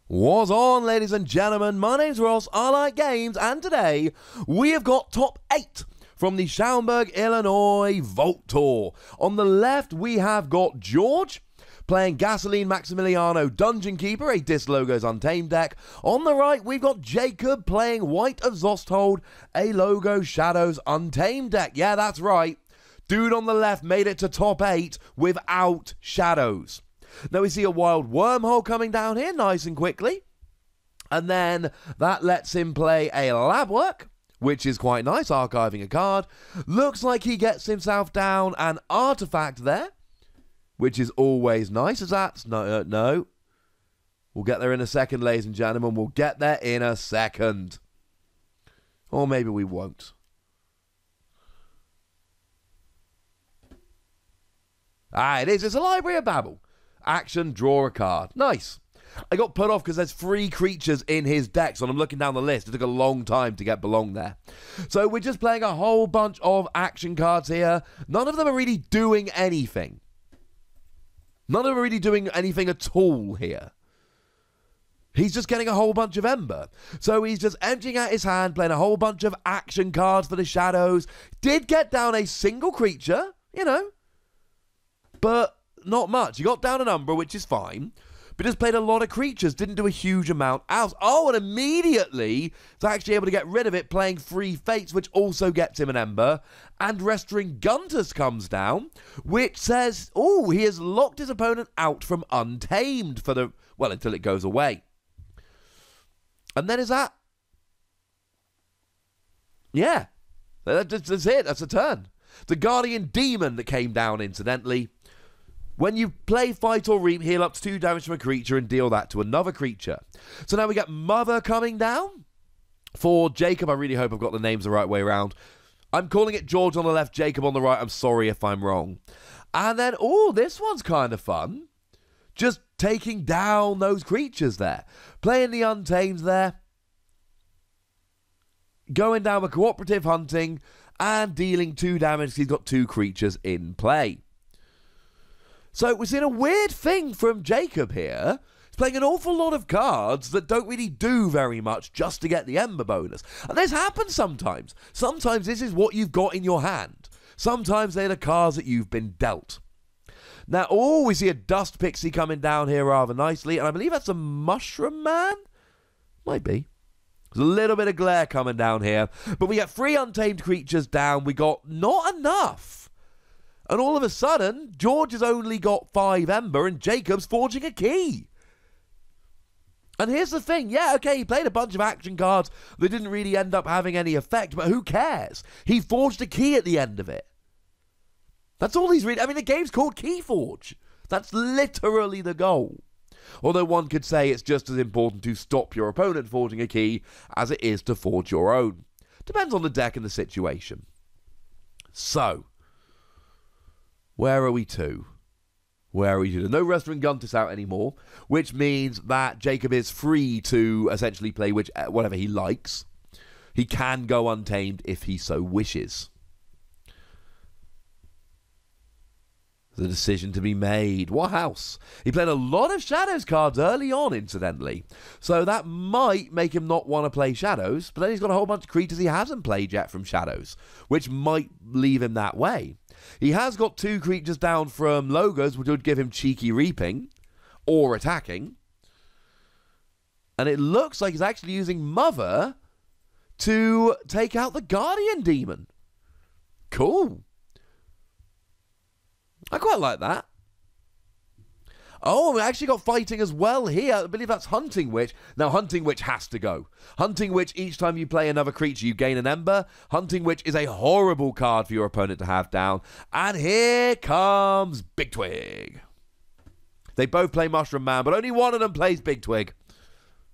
What's on, ladies and gentlemen? My name's Ross, I like games, and today we have got top 8 from the Schaumburg, Illinois Vault Tour. On the left, we have got George playing Gasoline Maximiliano Dungeon Keeper, a Dis Logos Untamed deck. On the right, we've got Jacob playing White of Zosthold, a Logo Shadows Untamed deck. Yeah, that's right. Dude on the left made it to top 8 without Shadows. Now we see a wild wormhole coming down here nice and quickly. And then that lets him play a lab work, which is quite nice, archiving a card. Looks like he gets himself down an artifact there, which is always nice. As that's no. We'll get there in a second, ladies and gentlemen. We'll get there in a second. Or maybe we won't. It is. It's a Library of Babel. Action, draw a card. Nice. I got put off because there's 3 creatures in his deck, so I'm looking down the list. It took a long time to get Belong there. So we're just playing a whole bunch of action cards here. None of them are really doing anything. None of them are really doing anything at all here. He's just getting a whole bunch of Ember. So he's just emptying out his hand, playing a whole bunch of action cards for the Shadows. Did get down a single creature, but not much. He got down an Umbra, which is fine, but just played a lot of creatures, didn't do a huge amount else. Oh, and immediately is actually able to get rid of it, playing 3 Fates, which also gets him an Ember, and Restoring Guntus comes down, which says, oh, he has locked his opponent out from Untamed for until it goes away. And then is that? Yeah, that's it, that's a turn. The Guardian Demon that came down, incidentally. When you play Fight or Reap, heal up to 2 damage from a creature and deal that to another creature. So now we get Mother coming down. For Jacob, I really hope I've got the names the right way around. I'm calling it George on the left, Jacob on the right. I'm sorry if I'm wrong. And then, oh, this one's kind of fun. Just taking down those creatures there. Playing the Untamed there. Going down with Cooperative Hunting and dealing 2 damage. He's got 2 creatures in play. So we're seeing a weird thing from Jacob here. He's playing an awful lot of cards that don't really do very much just to get the Ember bonus. And this happens sometimes. Sometimes this is what you've got in your hand. Sometimes they're the cards that you've been dealt. Now, we see a Dust Pixie coming down here rather nicely. And I believe that's a Mushroom Man? Might be. There's a little bit of glare coming down here. But we get 3 Untamed creatures down. We got not enough. And all of a sudden, George has only got 5 Ember and Jacob's forging a key. And here's the thing. Yeah, okay, he played a bunch of action cards that didn't really end up having any effect, but who cares? He forged a key at the end of it. That's all he's really... I mean, the game's called Keyforge. That's literally the goal. Although one could say it's just as important to stop your opponent forging a key as it is to forge your own. Depends on the deck and the situation. So... where are we to? Where are we to? There's no Restoring Guntus out anymore, which means that Jacob is free to essentially play whatever he likes. He can go Untamed if he so wishes. There's a decision to be made. What house? He played a lot of Shadows cards early on, incidentally. So that might make him not want to play Shadows, but then he's got a whole bunch of creatures he hasn't played yet from Shadows, which might leave him that way. He has got 2 creatures down from Logos, which would give him Cheeky Reaping or attacking. And it looks like he's actually using Mother to take out the Guardian Demon. Cool. I quite like that. Oh, we actually got fighting as well here. I believe that's Hunting Witch. Now, Hunting Witch has to go. Hunting Witch, each time you play another creature, you gain an Ember. Hunting Witch is a horrible card for your opponent to have down. And here comes Big Twig. They both play Mushroom Man, but only one of them plays Big Twig.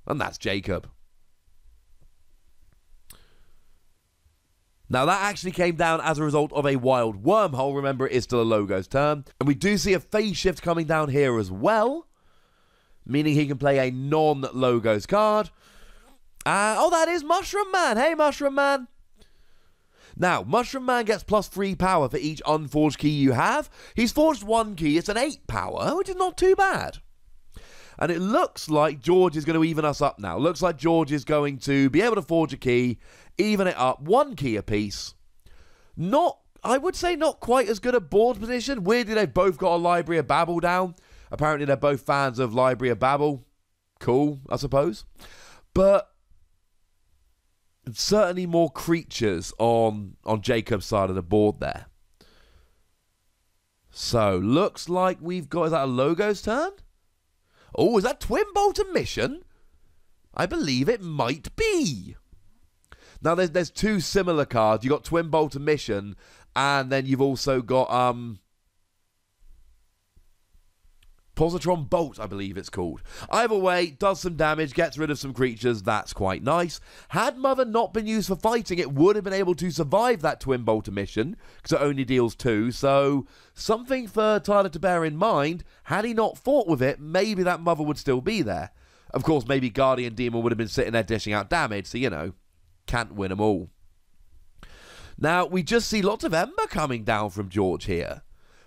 And that's Jacob. Now, that actually came down as a result of a wild wormhole. Remember, it is still a Logo's turn. And we do see a phase shift coming down here as well, meaning he can play a non-Logos card. That is Mushroom Man. Hey, Mushroom Man. Now, Mushroom Man gets +3 power for each unforged key you have. He's forged 1 key. It's an 8 power, which is not too bad. And it looks like George is going to even us up now. Looks like George is going to be able to forge a key, even it up, 1 key apiece. I would say not quite as good a board position. Weirdly, they've both got a Library of Babel down. Apparently, they're both fans of Library of Babel. Cool, I suppose. But certainly more creatures on Jacob's side of the board there. So, looks like we've got... Is that a Logo's turn? Oh, is that Twin Bolt Mission? I believe it might be. Now, there's 2 similar cards. You've got Twin Bolt Mission, and then you've also got Positron Bolt, I believe it's called. Either way, does some damage, gets rid of some creatures. That's quite nice. Had Mother not been used for fighting, it would have been able to survive that Twin Bolt Mission, because it only deals 2. So, something for Tyler to bear in mind. Had he not fought with it, maybe that Mother would still be there. Of course, maybe Guardian Demon would have been sitting there dishing out damage, so, you know, can't win them all. Now, we just see lots of Ember coming down from George here.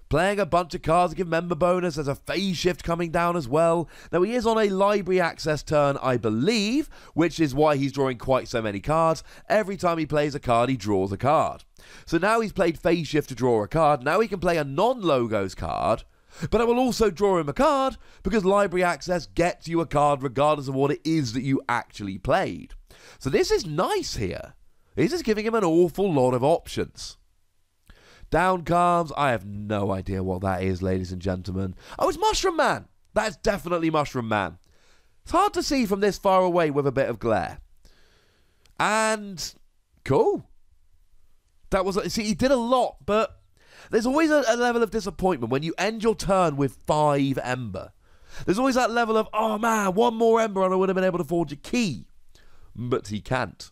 Playing a bunch of cards to give him Ember bonus. There's a phase shift coming down as well. Now, he is on a library access turn, I believe, which is why he's drawing quite so many cards. Every time he plays a card, he draws a card. So now he's played phase shift to draw a card. Now he can play a non-logos card, but I will also draw him a card because library access gets you a card regardless of what it is that you actually played. So this is nice here. This is giving him an awful lot of options. Down comes... I have no idea what that is, ladies and gentlemen. Oh, it's Mushroom Man. That's definitely Mushroom Man. It's hard to see from this far away with a bit of glare. And... cool. That was... See, he did a lot, but... there's always a level of disappointment when you end your turn with 5 Ember. There's always that level of, oh man, 1 more Ember and I would have been able to forge a key. But he can't.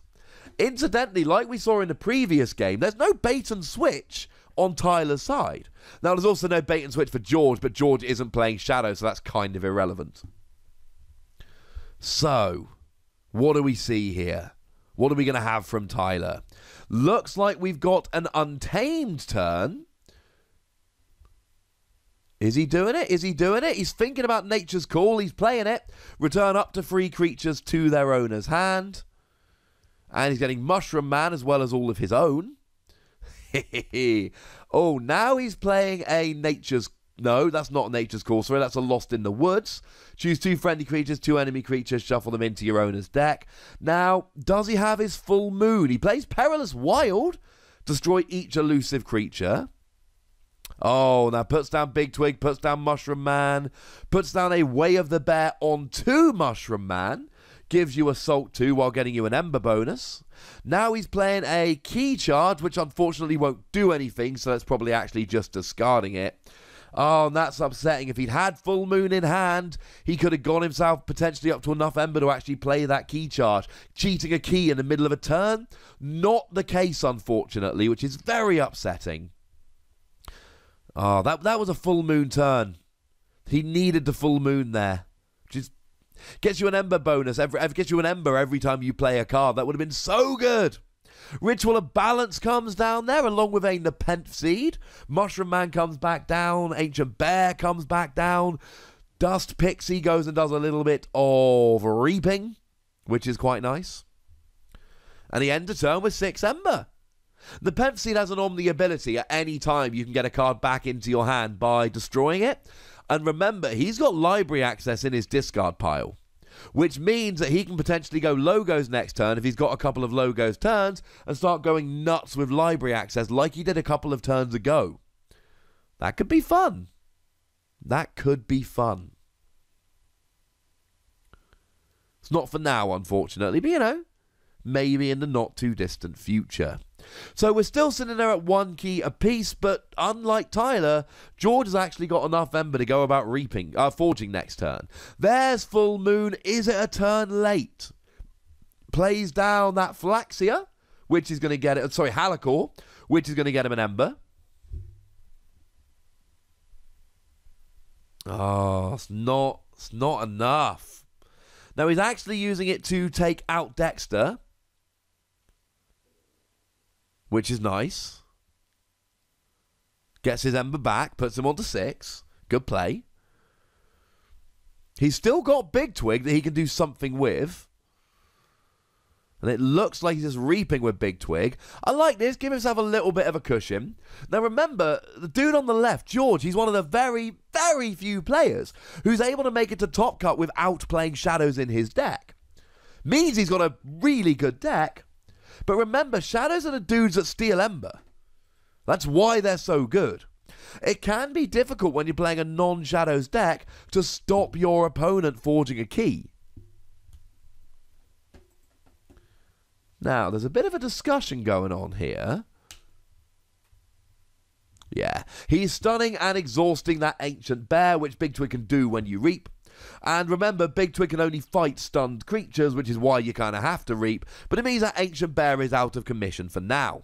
Incidentally, like we saw in the previous game, there's no bait and switch on Tyler's side. Now, there's also no bait and switch for George, but George isn't playing Shadow, so that's kind of irrelevant. So, what do we see here? What are we going to have from Tyler? Looks like we've got an Untamed turn. Is he doing it? Is he doing it? He's thinking about Nature's Call. He's playing it. Return up to 3 creatures to their owner's hand. And he's getting Mushroom Man as well as all of his own. Oh, now he's playing a Nature's... No, that's not a Nature's Call. Sorry, that's a Lost in the Woods. Choose 2 friendly creatures, 2 enemy creatures, shuffle them into your owner's deck. Now, does he have his Full Moon? He plays Perilous Wild. Destroy each elusive creature. Oh, now puts down Big Twig, puts down Mushroom Man, puts down a Way of the Bear onto Mushroom Man, gives you Assault 2 while getting you an Ember bonus. Now he's playing a Key Charge, which unfortunately won't do anything, so that's probably actually just discarding it. Oh, and that's upsetting. If he'd had Full Moon in hand, he could have gone himself potentially up to enough Ember to actually play that Key Charge. Cheating a key in the middle of a turn? Not the case, unfortunately, which is very upsetting. Oh, that was a Full Moon turn. He needed the Full Moon there. Just gets you an Ember bonus. Gets you an Ember every time you play a card. That would have been so good. Ritual of Balance comes down there along with a Nepenthe Seed. Mushroom Man comes back down. Ancient Bear comes back down. Dust Pixie goes and does a little bit of Reaping, which is quite nice. And he ends the turn with 6 Ember. The Nepenthe Seed has an Omni ability. At any time, you can get a card back into your hand by destroying it. And remember, he's got library access in his discard pile, which means that he can potentially go Logos next turn if he's got a couple of Logos turns and start going nuts with library access like he did a couple of turns ago. That could be fun. That could be fun. It's not for now, unfortunately, but you know, maybe in the not too distant future. So we're still sitting there at 1 key apiece, but unlike Tyler, George has actually got enough Ember to go about forging next turn. There's Full Moon. Is it a turn late? Plays down that Flaxia, which is going to get it. Sorry, Halakor, which is going to get him an Ember. Oh, it's not enough. Now he's actually using it to take out Dexter, which is nice. Gets his Ember back, puts him on to 6. Good play. He's still got Big Twig that he can do something with. And it looks like he's just reaping with Big Twig. I like this. Give himself a little bit of a cushion. Now remember, the dude on the left, George, he's one of the very, very few players who's able to make it to top cut without playing Shadows in his deck. Means he's got a really good deck. But remember, Shadows are the dudes that steal Ember. That's why they're so good. It can be difficult when you're playing a non-Shadows deck to stop your opponent forging a key. Now, there's a bit of a discussion going on here. Yeah, he's stunning and exhausting that Ancient Bear, which Big Twig can do when you reap. And remember, Big Twig can only fight stunned creatures, which is why you kind of have to reap. But it means that Ancient Bear is out of commission for now.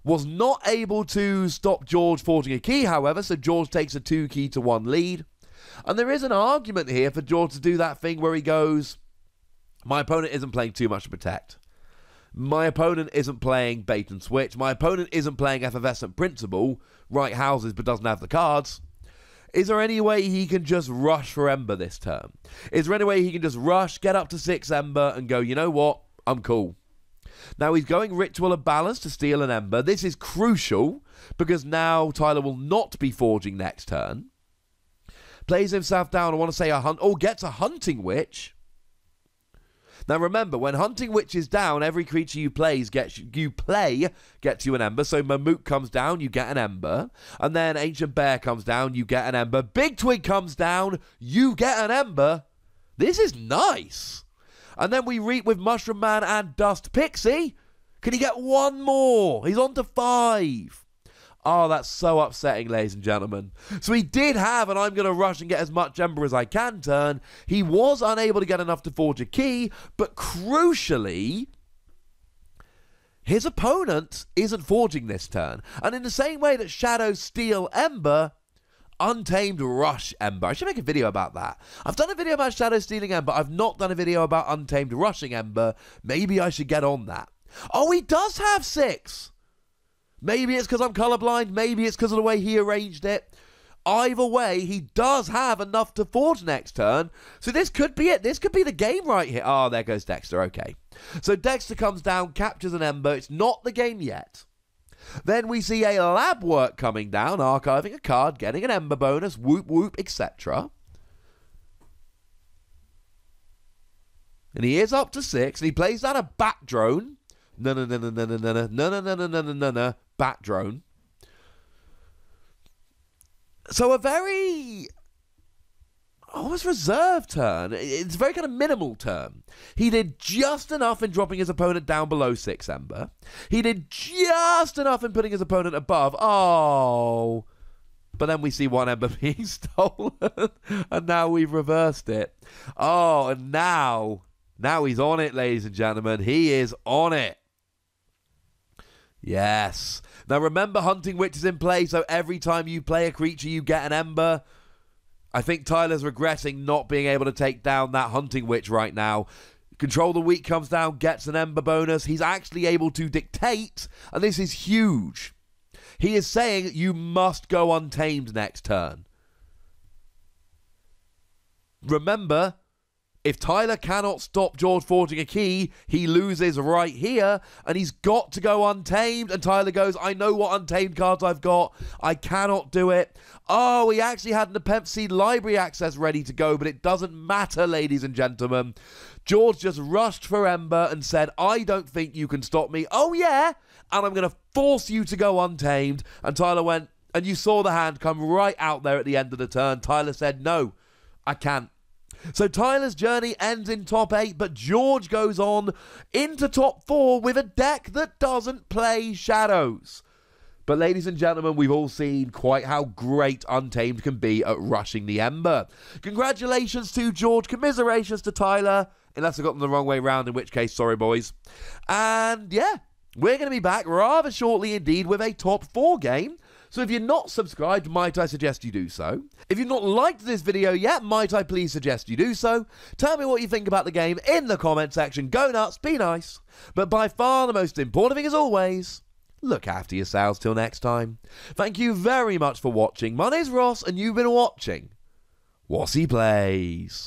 Was not able to stop George forging a key, however, so George takes a 2-key to 1 lead. And there is an argument here for George to do that thing where he goes, my opponent isn't playing too much to protect. My opponent isn't playing bait and switch. My opponent isn't playing effervescent principle, right houses but doesn't have the cards. Is there any way he can just rush for Ember this turn? Is there any way he can just rush, get up to 6 Ember and go, you know what, I'm cool. Now he's going Ritual of Balance to steal an Ember. This is crucial because now Tyler will not be forging next turn. Plays himself down, I want to say gets a Hunting Witch. Now remember, when Hunting Witch is down, every creature you play gets you an Ember. So Mammut comes down, you get an Ember. And then Ancient Bear comes down, you get an Ember. Big Twig comes down, you get an Ember. This is nice. And then we reap with Mushroom Man and Dust Pixie. Can he get one more? He's on to 5. Oh, that's so upsetting, ladies and gentlemen. So he did have, and I'm going to rush and get as much Ember as I can turn. He was unable to get enough to forge a key, but crucially, his opponent isn't forging this turn. And in the same way that Shadows steal Ember, Untamed rush Ember. I should make a video about that. I've done a video about Shadows stealing Ember. I've not done a video about Untamed rushing Ember. Maybe I should get on that. Oh, he does have 6. Maybe it's because I'm colorblind. Maybe it's because of the way he arranged it. Either way, he does have enough to forge next turn. So this could be it. This could be the game right here. Oh, there goes Dexter. Okay. So Dexter comes down, captures an Ember. It's not the game yet. Then we see a lab work coming down, archiving a card, getting an Ember bonus, whoop whoop, etc. And he is up to 6, and he plays down a Bat Drone. No, Bat Drone. So a very almost reserved turn. It's a very kind of minimal turn. He did just enough in dropping his opponent down below 6 Ember. He did just enough in putting his opponent above. Oh. But then we see 1 Ember being stolen. And now we've reversed it. Oh, and now he's on it, ladies and gentlemen. He is on it. Yes. Now remember, Hunting Witch is in play, so every time you play a creature, you get an Ember. I think Tyler's regretting not being able to take down that Hunting Witch right now. Control the Weak comes down, gets an Ember bonus. He's actually able to dictate, and this is huge. He is saying you must go Untamed next turn. Remember, if Tyler cannot stop George forging a key, he loses right here, and he's got to go Untamed, and Tyler goes, I know what Untamed cards I've got. I cannot do it. Oh, he actually had an Nepenthe library access ready to go, but it doesn't matter, ladies and gentlemen. George just rushed for Ember and said, I don't think you can stop me. Oh, yeah, and I'm going to force you to go Untamed. And Tyler went, and you saw the hand come right out there at the end of the turn. Tyler said, no, I can't. So Tyler's journey ends in top 8, but George goes on into top 4 with a deck that doesn't play Shadows. But ladies and gentlemen, we've all seen quite how great Untamed can be at rushing the Ember. Congratulations to George, commiserations to Tyler, unless I got them the wrong way round, in which case, sorry boys. And yeah, we're going to be back rather shortly indeed with a top 4 game. So if you're not subscribed, might I suggest you do so? If you've not liked this video yet, might I please suggest you do so? Tell me what you think about the game in the comment section. Go nuts, be nice. But by far the most important thing as always, look after yourselves till next time. Thank you very much for watching. My name's Ross and you've been watching Wossy Plays.